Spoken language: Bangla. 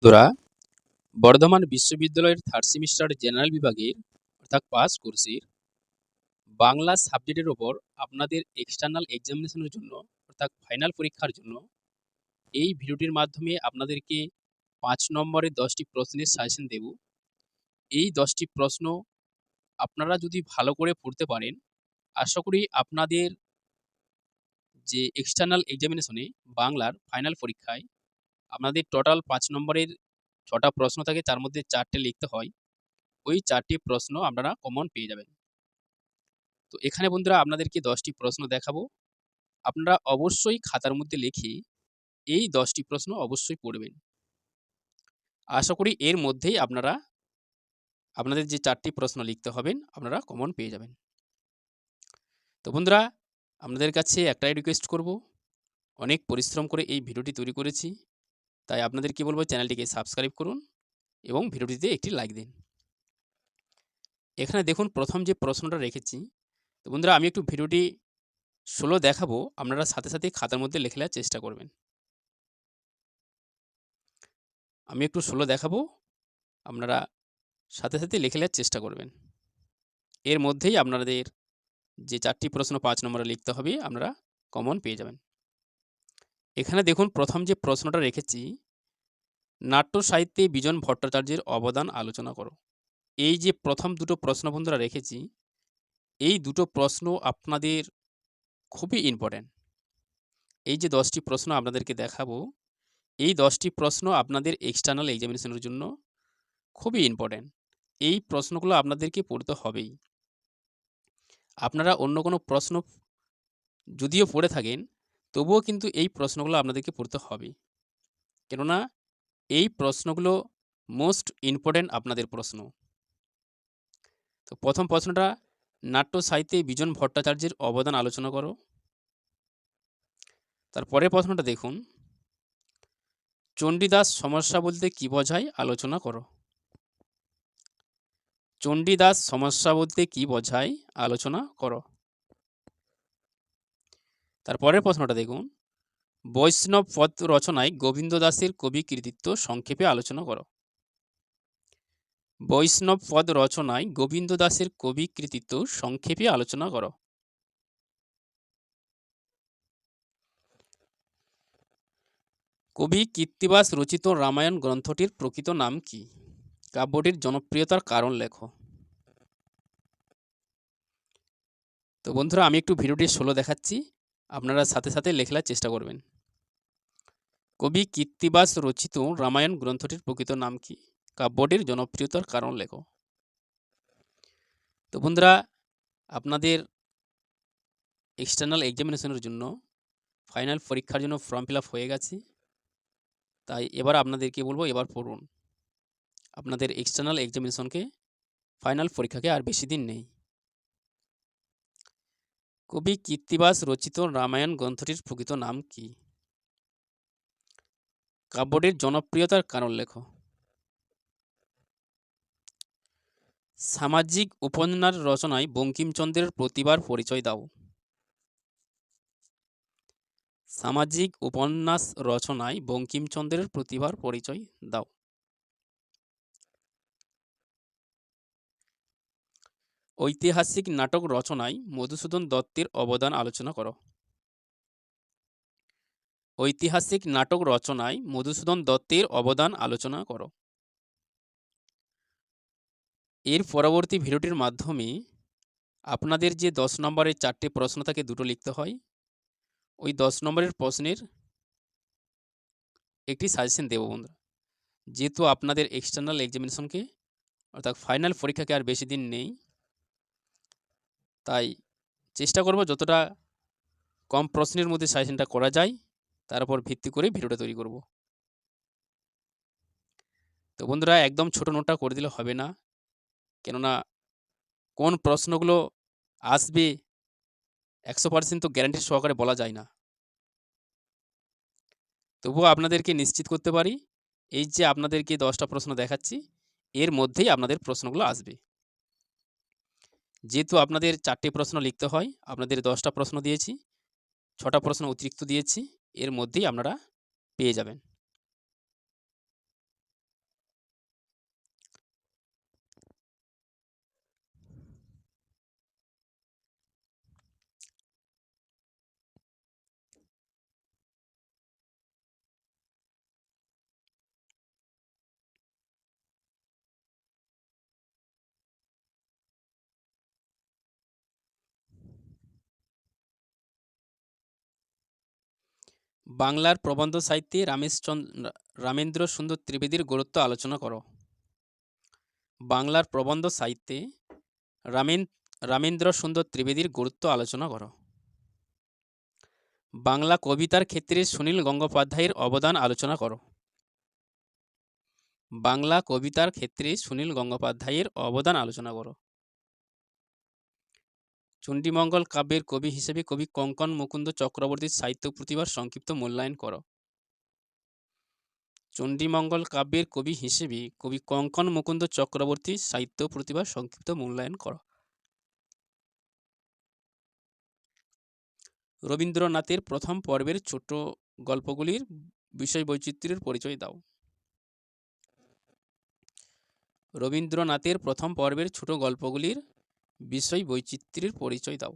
বন্ধুরা, বর্ধমান বিশ্ববিদ্যালয়ের থার্ড সেমিস্টার জেনারেল বিভাগের অর্থাৎ পাস কোর্সের বাংলা সাবজেক্টের ওপর আপনাদের এক্সটার্নাল এক্সামিনেশনের জন্য অর্থাৎ ফাইনাল পরীক্ষার জন্য এই ভিডিওটির মাধ্যমে আপনাদেরকে ৫ নম্বরের ১০টি প্রশ্নের সাজেশন দেব। এই ১০টি প্রশ্ন আপনারা যদি ভালো করে পড়তে পারেন, আশা করি আপনাদের যে এক্সটার্নাল এক্সামিনেশনে বাংলার ফাইনাল পরীক্ষায় আপনাদের টোটাল ৫ নম্বরের ৬টা প্রশ্ন থাকে, তার মধ্যে ৪টে লিখতে হয়। ওই ৪টি প্রশ্ন আপনারা কমন পেয়ে যাবেন। তো এখানে বন্ধুরা আপনাদেরকে ১০টি প্রশ্ন দেখাবো। আপনারা অবশ্যই খাতার মধ্যে লিখে এই ১০টি প্রশ্ন অবশ্যই পড়বেন। আশা করি এর মধ্যেই আপনাদের যে ৪টি প্রশ্ন লিখতে হবেন, আপনারা কমন পেয়ে যাবেন। তো বন্ধুরা, আপনাদের কাছে একটাই রিকোয়েস্ট করব, অনেক পরিশ্রম করে এই ভিডিওটি তৈরি করেছি। তাই আপনাদেরকে বলব চ্যানেলটিকে সাবস্ক্রাইব করুন এবং ভিডিওটিতে একটি লাইক দিন। এখানে দেখুন প্রথম যে প্রশ্নটা রেখেছি। তো বন্ধুরা, আমি একটু ভিডিওটি স্লো দেখাবো, আপনারা সাথে সাথে খাতার মধ্যে লিখে নেওয়ার চেষ্টা করবেন। আমি একটু স্লো দেখাবো, আপনারা সাথে সাথে লিখে নেওয়ার চেষ্টা করবেন। এর মধ্যেই আপনাদের যে ৪টি প্রশ্ন ৫ নম্বরে লিখতে হবে, আপনারা কমন পেয়ে যাবেন। এখানে দেখুন প্রথম যে প্রশ্নটা রেখেছি, নাট্য সাহিত্যে বিজন ভট্টাচার্যের অবদান আলোচনা করো। এই যে প্রথম দুটো প্রশ্ন বন্ধুরা রেখেছি, এই দুটো প্রশ্ন আপনাদের খুবই ইম্পর্ট্যান্ট। এই যে ১০টি প্রশ্ন আপনাদেরকে দেখাবো, এই 10টি প্রশ্ন আপনাদের এক্সটার্নাল এক্সামিনেশনের জন্য খুবই ইম্পর্ট্যান্ট। এই প্রশ্নগুলো আপনাদেরকে পড়তে হবেই। আপনারা অন্য কোনো প্রশ্ন যদিও পড়ে থাকেন, তবুও কিন্তু এই প্রশ্নগুলো আপনাদেরকে পড়তে হবে। কেননা এই প্রশ্নগুলো মোস্ট ইম্পর্ট্যান্ট আপনাদের প্রশ্ন। তো প্রথম প্রশ্নটা, নাট্য সাহিত্যে বিজন ভট্টাচার্যের অবদান আলোচনা করো। তারপরের প্রশ্নটা দেখুন, চণ্ডীদাস সমস্যা বলতে কী বোঝায় আলোচনা করো। চণ্ডীদাস সমস্যা বলতে কী বোঝায় আলোচনা করো। তারপরের প্রশ্নটা দেখুন, বৈষ্ণব পদ রচনায় গোবিন্দ দাসের কবি কৃতিত্ব সংক্ষেপে আলোচনা করো। বৈষ্ণব পদ রচনায় গোবিন্দ দাসের কবি কৃতিত্ব সংক্ষেপে আলোচনা করো। কবি কৃত্তিবাস রচিত রামায়ণ গ্রন্থটির প্রকৃত নাম কি? কাব্যটির জনপ্রিয়তার কারণ লেখো। তো বন্ধুরা, আমি একটু ভিডিওটি স্লো দেখাচ্ছি, আপনারা সাথে সাথে লেখার চেষ্টা করবেন। কবি কৃত্তিবাস রচিত রামায়ণ গ্রন্থটির প্রকৃত নাম কি? কাব্যটির জনপ্রিয়তার কারণ লেখো। তো বন্ধুরা, আপনাদের এক্সটার্নাল এক্সামিনেশনের জন্য ফাইনাল পরীক্ষার জন্য ফর্ম ফিল আপ হয়ে গেছে। তাই এবার আপনাদেরকে বলবো, এবার পড়ুন। আপনাদের এক্সটার্নাল এক্সামিনেশনকে ফাইনাল পরীক্ষাকে আর বেশি দিন নেই। কবি কৃত্তিবাস রচিত রামায়ণ গ্রন্থটির প্রকৃত নাম কি? কাব্যটির জনপ্রিয়তার কারণ লেখো। সামাজিক উপন্যাস রচনায় বঙ্কিমচন্দ্রের প্রতিভার পরিচয় দাও। সামাজিক উপন্যাস রচনায় বঙ্কিমচন্দ্রের প্রতিভার পরিচয় দাও। ঐতিহাসিক নাটক রচনায় মধুসূদন দত্তের অবদান আলোচনা করো। ঐতিহাসিক নাটক রচনায় মধুসূদন দত্তের অবদান আলোচনা করো। এর পরবর্তী ভিডিওটির মাধ্যমে আপনাদের যে 10 নম্বরের 4টে প্রশ্ন থাকে, দুটো লিখতে হয়। ওই 10 নম্বরের প্রশ্নের একটি সাজেশন দেব বন্ধুরা। যেহেতু আপনাদের এক্সটার্নাল এক্সামিনেশনকে অর্থাৎ ফাইনাল পরীক্ষাকে আর বেশি দিন নেই, তাই চেষ্টা করব যতটা কম প্রশ্নের মধ্যে সাজেশনটা করা যায়, তার উপর ভিত্তি করে ভিডিওটা তৈরি করব। তো বন্ধুরা, একদম ছোট নোটটা করে দিলে হবে না, কেননা কোন প্রশ্নগুলো আসবে 100% তো গ্যারান্টি সহকারে বলা যায় না। তবুও আপনাদেরকে নিশ্চিত করতে পারি, এই যে আপনাদেরকে 10টা প্রশ্ন দেখাচ্ছি, এর মধ্যেই আপনাদের প্রশ্নগুলো আসবে। যেহেতু আপনাদের 4টে প্রশ্ন লিখতে হয়, আপনাদের 10টা প্রশ্ন দিয়েছি, 6টা প্রশ্ন অতিরিক্ত দিয়েছি, এর মধ্যেই আপনারা পেয়ে যাবেন। বাংলার প্রবন্ধ সাহিত্যে রামেন্দ্র সুন্দর ত্রিবেদীর গুরুত্ব আলোচনা করো। বাংলার প্রবন্ধ সাহিত্যে রামেন্দ্র সুন্দর ত্রিবেদীর গুরুত্ব আলোচনা করো। বাংলা কবিতার ক্ষেত্রে সুনীল গঙ্গোপাধ্যায়ের অবদান আলোচনা করো। বাংলা কবিতার ক্ষেত্রে সুনীল গঙ্গোপাধ্যায়ের অবদান আলোচনা করো। চণ্ডীমঙ্গল কাব্যের কবি হিসেবে কবি কঙ্কন মুকুন্দ চক্রবর্তীর সাহিত্য প্রতিভার সংক্ষিপ্ত মূল্যায়ন করো। চণ্ডীমঙ্গল কাব্যের কবি হিসেবে কবি কঙ্কন মুকুন্দ চক্রবর্তীর সাহিত্য প্রতিভার সংক্ষিপ্ত মূল্যায়ন করো। রবীন্দ্রনাথের প্রথম পর্বের ছোট গল্পগুলির বিষয় বৈচিত্র্যের পরিচয় দাও। রবীন্দ্রনাথের প্রথম পর্বের ছোট গল্পগুলির বিষয় বৈচিত্র্যের পরিচয় দাও।